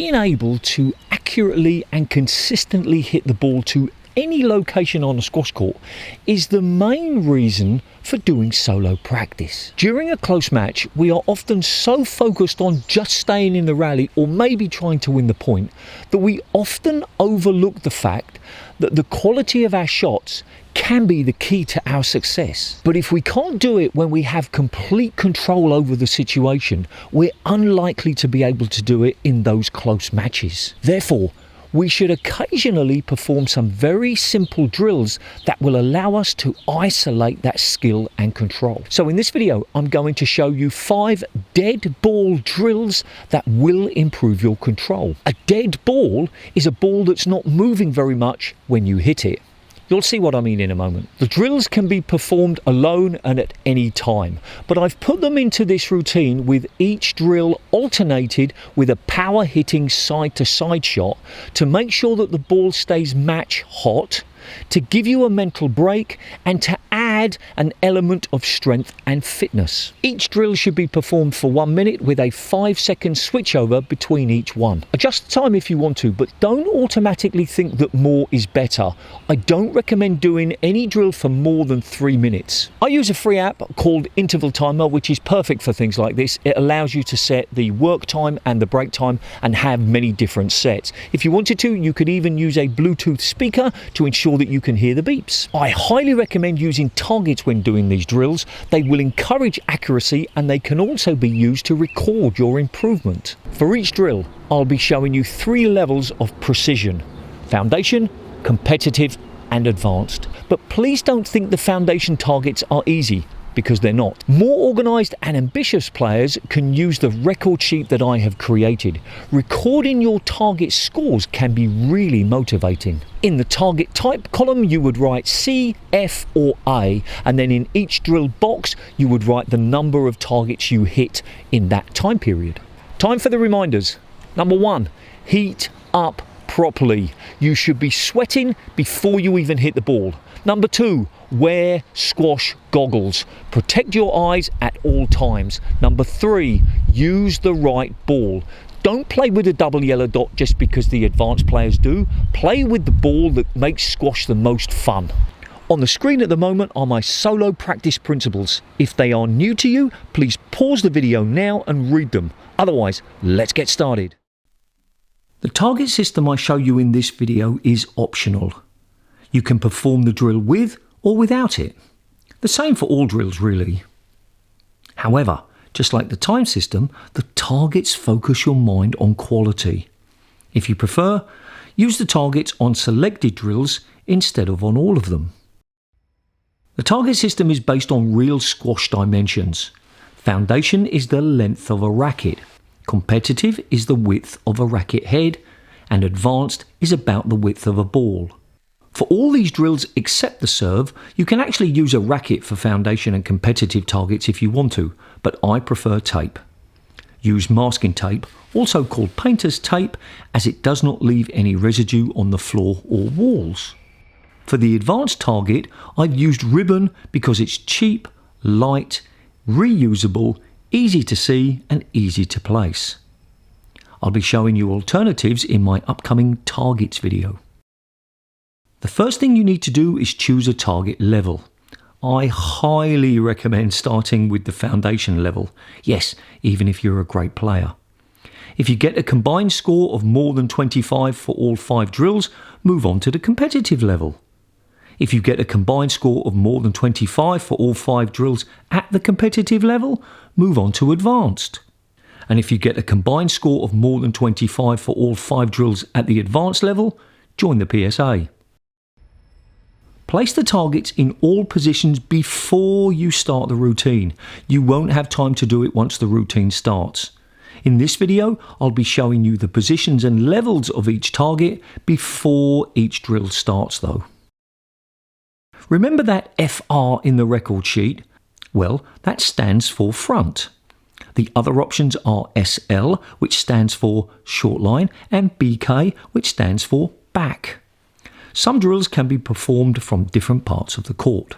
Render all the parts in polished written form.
being able to accurately and consistently hit the ball to any location on a squash court is the main reason for doing solo practice. During a close match, we are often so focused on just staying in the rally or maybe trying to win the point that we often overlook the fact that the quality of our shots can be the key to our success. But if we can't do it when we have complete control over the situation, we're unlikely to be able to do it in those close matches. Therefore, we should occasionally perform some very simple drills that will allow us to isolate that skill and control. So in this video, I'm going to show you 5 dead ball drills that will improve your control. A dead ball is a ball that's not moving very much when you hit it. You'll see what I mean in a moment. The drills can be performed alone and at any time, but I've put them into this routine with each drill alternated with a power hitting side to side shot to make sure that the ball stays match hot, to give you a mental break and to add an element of strength and fitness. Each drill should be performed for 1 minute with a 5-second switchover between each one. Adjust the time if you want to, but don't automatically think that more is better. I don't recommend doing any drill for more than 3 minutes. I use a free app called Interval Timer, which is perfect for things like this. It allows you to set the work time and the break time and have many different sets. If you wanted to, you could even use a Bluetooth speaker to ensure that you can hear the beeps. I highly recommend using targets when doing these drills. They will encourage accuracy and they can also be used to record your improvement. For each drill, I'll be showing you 3 levels of precision: foundation, competitive, and advanced. But please don't think the foundation targets are easy, because they're not. More organised and ambitious players can use the record sheet that I have created. Recording your target scores can be really motivating. In the target type column, you would write C, F or A, and then in each drill box, you would write the number of targets you hit in that time period. Time for the reminders. Number 1, heat up properly. You should be sweating before you even hit the ball. Number 2, wear squash goggles. Protect your eyes at all times. Number 3, use the right ball. Don't play with a double yellow dot just because the advanced players do. Play with the ball that makes squash the most fun. On the screen at the moment are my solo practice principles. If they are new to you, please pause the video now and read them. Otherwise, let's get started. The target system I show you in this video is optional. You can perform the drill with or without it. The same for all drills really. However, just like the time system, the targets focus your mind on quality. If you prefer, use the targets on selected drills instead of on all of them. The target system is based on real squash dimensions. Foundation is the length of a racket. Competitive is the width of a racket head, and advanced is about the width of a ball. For all these drills except the serve, you can actually use a racket for foundation and competitive targets if you want to, but I prefer tape. Use masking tape, also called painter's tape, as it does not leave any residue on the floor or walls. For the advanced target, I've used ribbon because it's cheap, light, reusable, easy to see and easy to place. I'll be showing you alternatives in my upcoming targets video. The first thing you need to do is choose a target level. I highly recommend starting with the foundation level. Yes, even if you're a great player. If you get a combined score of more than 25 for all 5 drills, move on to the competitive level. If you get a combined score of more than 25 for all 5 drills at the competitive level, move on to advanced. And if you get a combined score of more than 25 for all 5 drills at the advanced level, join the PSA. Place the targets in all positions before you start the routine. You won't have time to do it once the routine starts. In this video, I'll be showing you the positions and levels of each target before each drill starts though. Remember that FR in the record sheet? Well, that stands for front. The other options are SL, which stands for short line, and BK, which stands for back. Some drills can be performed from different parts of the court.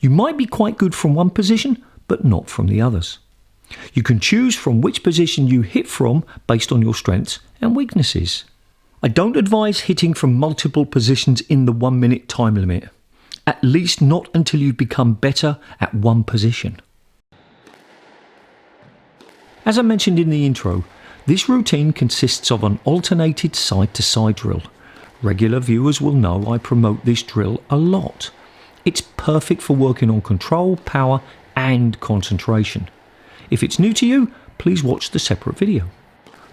You might be quite good from one position, but not from the others. You can choose from which position you hit from based on your strengths and weaknesses. I don't advise hitting from multiple positions in the 1 minute time limit, at least not until you've become better at one position. As I mentioned in the intro, this routine consists of an alternated side-to-side drill. Regular viewers will know I promote this drill a lot. It's perfect for working on control, power and concentration. If it's new to you, please watch the separate video.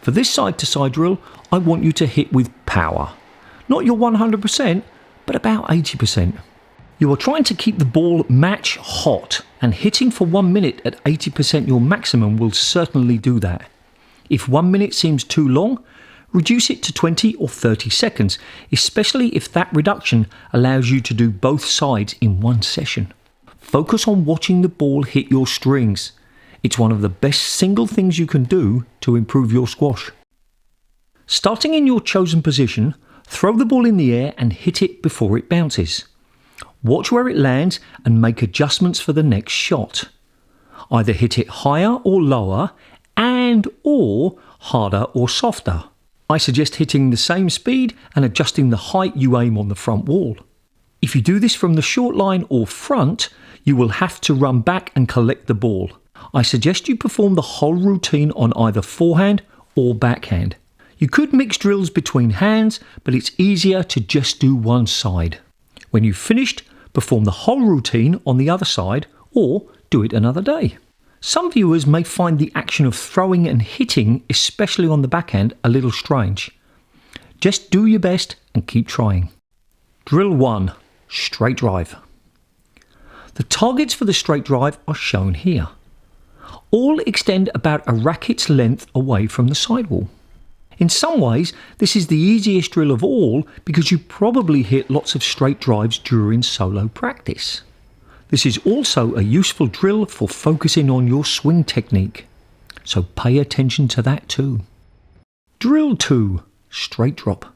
For this side-to-side drill, I want you to hit with power. Not your 100%, but about 80%. You are trying to keep the ball match hot, and hitting for 1 minute at 80% your maximum will certainly do that. If 1 minute seems too long, reduce it to 20 or 30 seconds, especially if that reduction allows you to do both sides in one session. Focus on watching the ball hit your strings. It's one of the best single things you can do to improve your squash. Starting in your chosen position, throw the ball in the air and hit it before it bounces. Watch where it lands and make adjustments for the next shot. Either hit it higher or lower or harder or softer. I suggest hitting the same speed and adjusting the height you aim on the front wall. If you do this from the short line or front, you will have to run back and collect the ball. I suggest you perform the whole routine on either forehand or backhand. You could mix drills between hands, but it's easier to just do one side. When you've finished, perform the whole routine on the other side or do it another day. Some viewers may find the action of throwing and hitting, especially on the backhand, a little strange. Just do your best and keep trying. Drill 1. Straight drive. The targets for the straight drive are shown here. All extend about a racket's length away from the sidewall. In some ways, this is the easiest drill of all because you probably hit lots of straight drives during solo practice. This is also a useful drill for focusing on your swing technique, so pay attention to that too. Drill 2. Straight drop.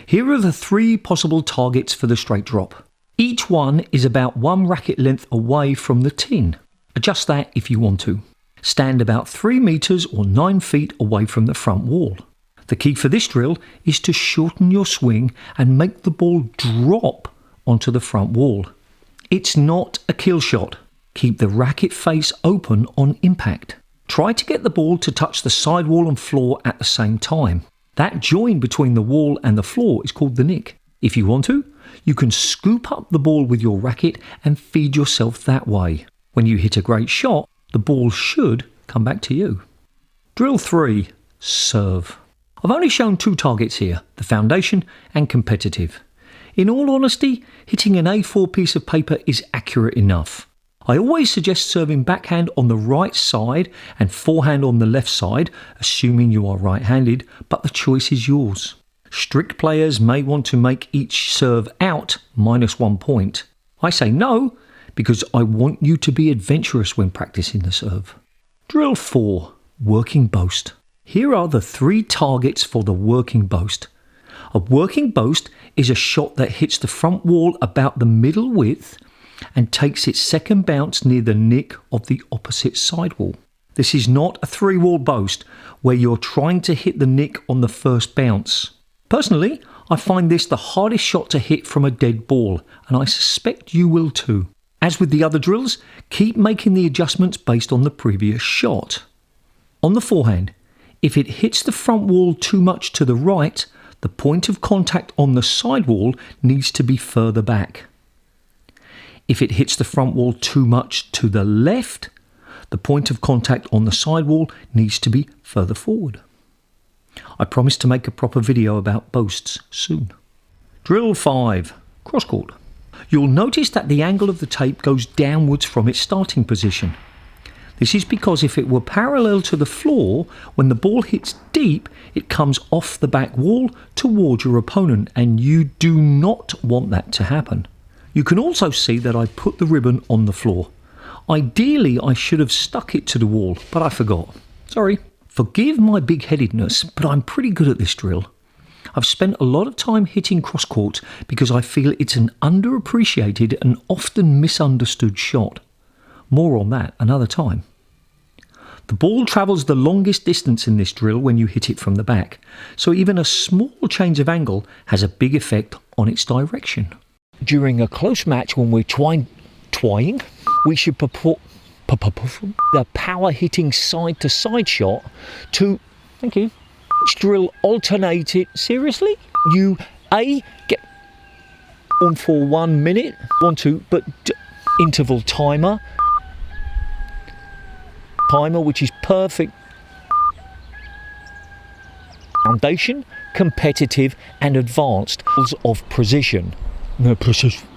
Here are the 3 possible targets for the straight drop. Each one is about 1 racket length away from the tin. Adjust that if you want to. Stand about 3 meters or 9 feet away from the front wall. The key for this drill is to shorten your swing and make the ball drop onto the front wall. It's not a kill shot. Keep the racket face open on impact. Try to get the ball to touch the sidewall and floor at the same time. That join between the wall and the floor is called the nick. If you want to, you can scoop up the ball with your racket and feed yourself that way. When you hit a great shot, the ball should come back to you. Drill 3. Serve. I've only shown 2 targets here, the foundation and competitive. In all honesty, hitting an A4 piece of paper is accurate enough. I always suggest serving backhand on the right side and forehand on the left side, assuming you are right-handed, but the choice is yours. Strict players may want to make each serve out -1 point. I say no, because I want you to be adventurous when practicing the serve. Drill 4. Working Boast. Here are the 3 targets for the working Boast. A working Boast is a shot that hits the front wall about the middle width and takes its second bounce near the nick of the opposite sidewall. This is not a 3-wall Boast where you're trying to hit the nick on the first bounce. Personally, I find this the hardest shot to hit from a dead ball, and I suspect you will too. As with the other drills, keep making the adjustments based on the previous shot. On the forehand, if it hits the front wall too much to the right, the point of contact on the sidewall needs to be further back. If it hits the front wall too much to the left, the point of contact on the sidewall needs to be further forward. I promise to make a proper video about boasts soon. Drill 5. Crosscourt. You'll notice that the angle of the tape goes downwards from its starting position. This is because if it were parallel to the floor, when the ball hits deep, it comes off the back wall towards your opponent, and you do not want that to happen. You can also see that I put the ribbon on the floor. Ideally, I should have stuck it to the wall, but I forgot. Sorry. Forgive my big-headedness, but I'm pretty good at this drill. I've spent a lot of time hitting crosscourts because I feel it's an underappreciated and often misunderstood shot. More on that another time. The ball travels the longest distance in this drill when you hit it from the back, so even a small change of angle has a big effect on its direction. During a close match when we're twying, we should purport the power hitting side to side shot to, thank you, each drill alternate it. Seriously? You get on for 1 minute, but interval timer, which is perfect foundation, competitive and advanced of precision. No, precision.